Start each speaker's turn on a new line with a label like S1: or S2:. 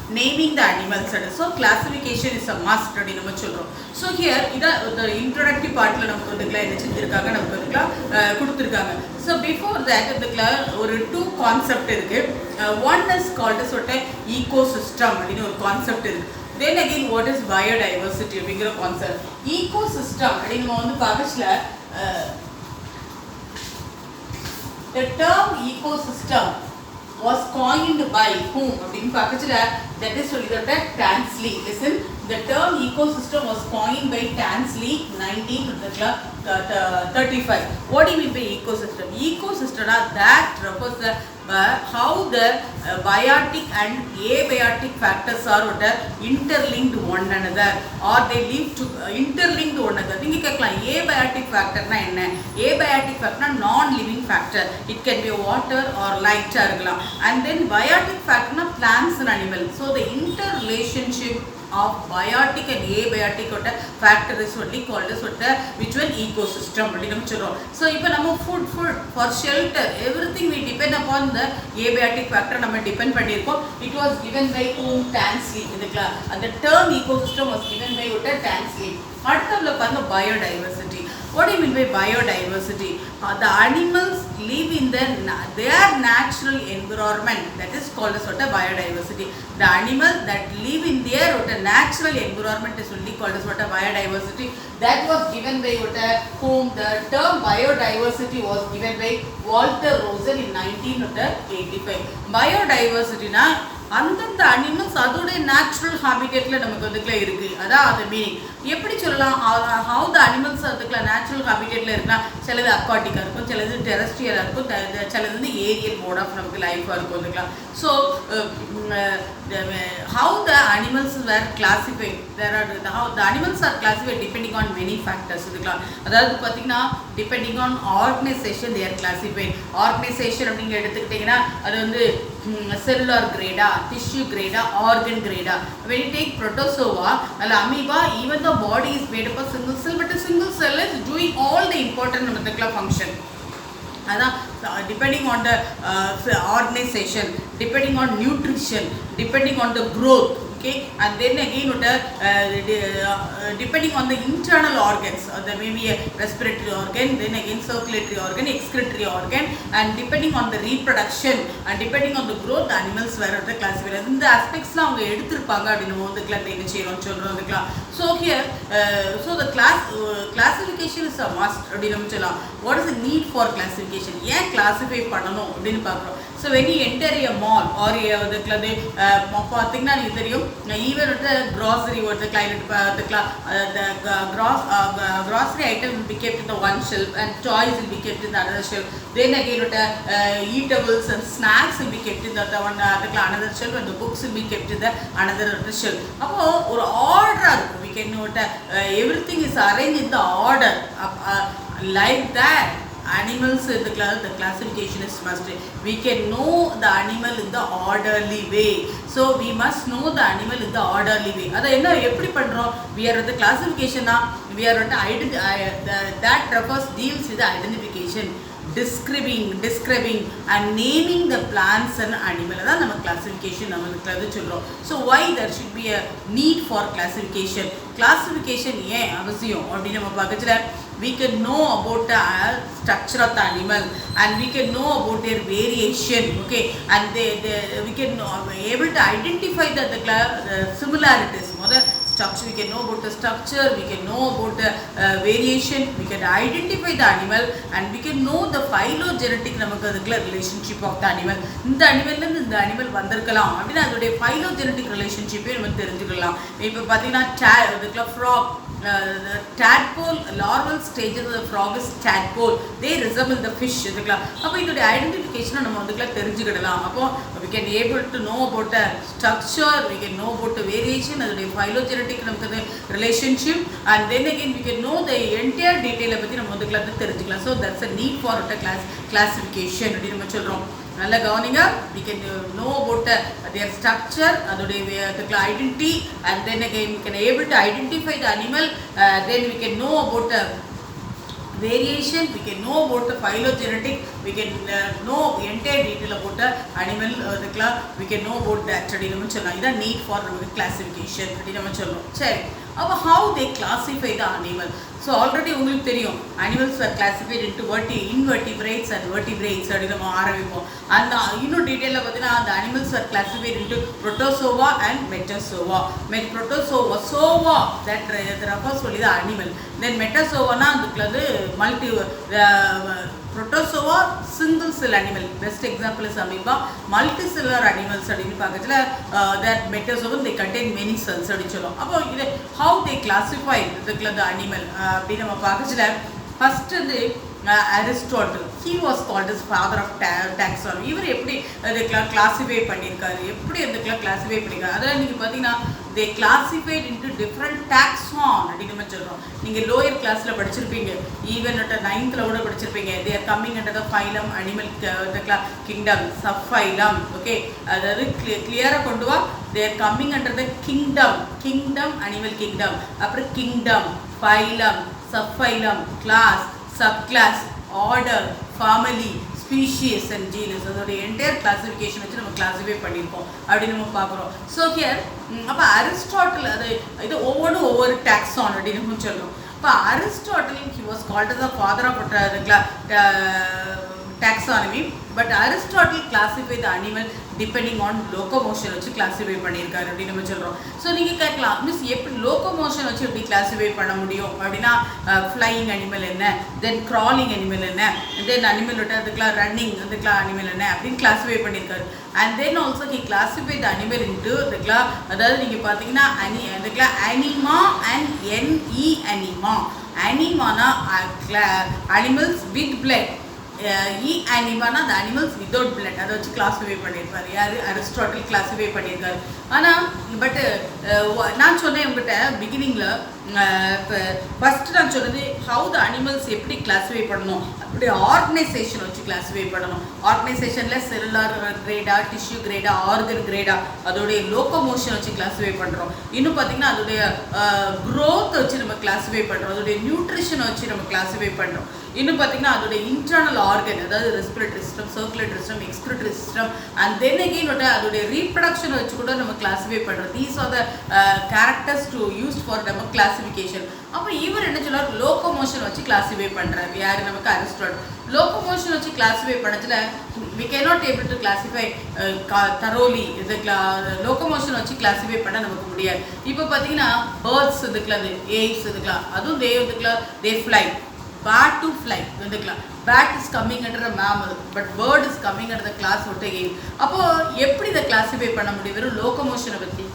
S1: naming the animals. So classification is a must. So here the introductory part so before that two concepts. One is called as ecosystem concept. Then again, what is biodiversity? Bigger concept. Ecosystem. The term ecosystem was coined by whom? That is Tansley. Listen, the term ecosystem was coined by Tansley 1935. What do you mean by ecosystem? Ecosystem that refers to how the biotic and abiotic factors are interlinked one another, or they live to interlinked one another. Think abiotic factor na enna? Abiotic factor non-living factor. It can be water or light. And then biotic factor na plants and animals. So the interrelationship of biotic and abiotic factor is only called as which one? Ecosystem. So if we food for shelter, everything we depend upon the abiotic factor. It was given by Tansley. And the term ecosystem was given by Tansley. Biodiversity. What do you mean by biodiversity? The animals live in their natural environment. That is called as biodiversity. The animals that live in their natural environment is only called as biodiversity. That was given by whom? The term biodiversity was given by Walter Russell in 1985. Biodiversity na அந்தந்த animals அதோட natural ஹாபிட்டேட்ல நமக்கு அதுக்குள்ள இருக்கு. அதான் அது meaning. எப்படி சொல்லலாம்? how the animals அதுக்குள்ள நேச்சுரல் ஹாபிட்டேட்ல இருக்குன்னா சிலது அக்வாட்டிக்கா இருக்கும், சிலது டெரஸ்ட்ரியலா இருக்கும், சிலது வந்து ஏரியல் மோட் ஆஃப் நமக்கு லைஃபா இருக்கும் அதுக்குள்ள. So how the animals were classified, how the animals are classified depending on many factors. இதுக்குள்ள அதாவது பாத்தீங்கன்னா depending on organization they are classified. Organization அப்படிங்க எடுத்துக்கிட்டீங்கன்னா அது வந்து cellular grade, tissue grade, organ grade. When you take protozoa, amoeba, even the body is made up of single cell, but a single cell is doing all the important function. Depending on the organization, depending on nutrition, depending on the growth. Okay, and then again depending on the internal organs, there may be a respiratory organ, then again circulatory organ, excretory organ, and depending on the reproduction and depending on the growth, the animals were classified. In the aspects la avanga eduthirupanga adinu mondukla enna seirom solradukla. So here so the classification is a must adinu solla. What is the need for classification? Yen classify pananum adinu paakrom. So when you enter a mall or pathina you theriyum even grocery or the grocery item will be kept in the one shelf and toys will be kept in the another shelf. Then again eatables and snacks will be kept in the another shelf, and the books will be kept in the another shelf. Appo or order we can note everything is arranged in the order like that. Animals in the classification is must. We can know the animal in the orderly way. So we must know the animal in the orderly way. Adha enna eppadi pandrom? We are at the classification we are at that refers deals with the identification, describing and naming the plants and animal. Adha nama classification namakku solrom. So why there should be a need for classification? Classification yen avasiyam appdi nama paakachila we can know about the structure of the animal and we can know about their variation. Okay, and we can able to identify the similarities. Structure, we can know about the structure, we can know about the variation, we can identify the animal, and we can know the phylogenetic relationship of the animal. இந்த அனிமல்ல இருந்து இந்த animal வந்திருக்கலாம் அப்படினா அதோட phylogenetic relationship நம்ம தெரிஞ்சுக்கலாம். இப்போ பாத்தீங்கன்னா frog, the tadpole larval stages of the frog is tadpole, they resemble the fish. அப்போ இதோட ஐடென்டிஃபிகேஷனை நம்ம தெரிஞ்சுக்கிடலாம். அப்போ we can able to know about the structure, we can know about the variation, அதோட phylogenetic relationship, and then again we can know the entire detail பத்தி நம்ம தெரிஞ்சுக்கலாம். So that's a need for a classification அப்படி நம்ம சொல்றோம். நல்ல கவனிங்க. We can know about their structure, அதோட identity, and then again we can able to identify the animal, then we can know about variation, we can know about the phylogenetic, we can know entire detail about the animal, we can know about that. This need for classification. How they classify the animal? So already animals are classified into invertebrates and vertebrates. And detail the animals are classified into protozoa and metazoa. Protozoa, that refers to the animal. Then metazoa multi protozoa, single cell animal. Best example is amoeba. Multicellular animals that metazoa, they contain many cells. How they classify the animal? First Aristotle, he was called as father of taxonomy. இவர் எப்படி அதை classify பண்ணியிருக்காரு, எப்படி அந்த classify பண்ணியிருக்காரு, அதில் நீங்கள் பார்த்தீங்கன்னா they classified into different taxon அப்படின்னு நம்ம சொல்கிறோம். நீங்கள் லோயர் கிளாஸில் படிச்சிருப்பீங்க, ஈவன் அட் 9th கூட படிச்சிருப்பீங்க. they are coming under the phylum animal kingdom, subphylum. Okay, அதாவது கிளியராக கொண்டு வா. they are coming under the kingdom animal kingdom, அப்புறம் kingdom, phylum, subphylum, class, subclass, order, family, species and genus. அதோட entire classification வச்சு நம்ம classify பண்ணியிருக்கோம் அப்படின்னு நம்ம பார்க்குறோம். ஸோ ஹியர் அப்போ அரிஸ்டாட்டில் இது ஒவ்வொரு taxon அப்படின்னு நம்ம சொல்கிறோம். இப்போ Aristotle he was called as the father of taxonomy, but Aristotle classified the animal depending on locomotion வச்சு classify பண்ணியிருக்காரு அப்படின்னு நம்ம சொல்கிறோம். ஸோ நீங்கள் கேட்கலாம், மிஸ் எப்படி locomotion வச்சு எப்படி classify பண்ண முடியும் அப்படின்னா, flying animal என்ன, தென் crawling animal என்ன, தென் animal அதுக்கெலாம் running அதுக்கெலாம் animal என்ன அப்படின்னு classify பண்ணியிருக்காரு. And then also he classified the animal into அதாவது நீங்கள் பார்த்தீங்கன்னா அதுக்கெலாம் anima and anima. Animana animals with blood, animana the animals without blood. அதை வச்சு கிளாஸிஃபை பண்ணியிருப்பார். யார்? அரிஸ்டாட்டில் கிளாஸிஃபை பண்ணியிருக்காரு. ஆனால் பட் நான் சொன்னேன் உங்கள்கிட்ட பிகினிங்கில், இப்போ ஃபஸ்ட்டு நான் சொன்னது ஹவு த அனிமல்ஸ் எப்படி கிளாஸிஃபை பண்ணணும், அப்படி ஆர்கனைசேஷன் வச்சு கிளாஸிஃபை பண்ணணும். ஆர்கனைசேஷனில் செல்லுலார் கிரேடா, டிஷ்யூ கிரேடா, ஆர்கன் கிரேடா, அதோடைய லோக்கோமோஷன் வச்சு கிளாஸிஃபை பண்ணுறோம். இன்னும் பார்த்திங்கன்னா அதோடைய க்ரோத் வச்சு நம்ம கிளாஸிஃபை பண்ணுறோம், அதோடைய நியூட்ரிஷனை வச்சு நம்ம கிளாஸிஃபை பண்ணுறோம். இன்னும் பார்த்திங்கன்னா அதோடைய இன்டர்னல் ஆர்கன், அதாவது respiratory system, circulatory system, excretory system, and then again அதோடைய ரீப்ரடக்ஷனை வச்சு கூட நம்ம கிளாஸிஃபை பண்ணுறோம். These are the characters to use for நம்ம கிளாஸிஃபிகேஷன். அப்போ இவர் என்ன சொல்றாரு, லோக்கோமோஷன் வச்சு கிளாஸிஃபை பண்ணுறாரு. யார்? நமக்கு அரிஸ்டாட்டில். லோக்கோமோஷன் வச்சு கிளாஸிஃபை பண்ணதில் we cannot able to classify thoroughly. இது லோக்கோமோஷன் வச்சு கிளாஸிஃபை பண்ண நமக்கு முடியாது. இப்போ பார்த்தீங்கன்னா பேர்ட்ஸ் இதுக்குலாம், ஏப்ஸ் இதுக்குலாம், அதுவும் they fly. Bat to fly. Bat is coming under a mammal, but bird is coming under the class what again. அப்போ எப்படி இதை கிளாஸிஃபை பண்ண முடியும்? வெறும் லோக்கோமோஷனை பற்றி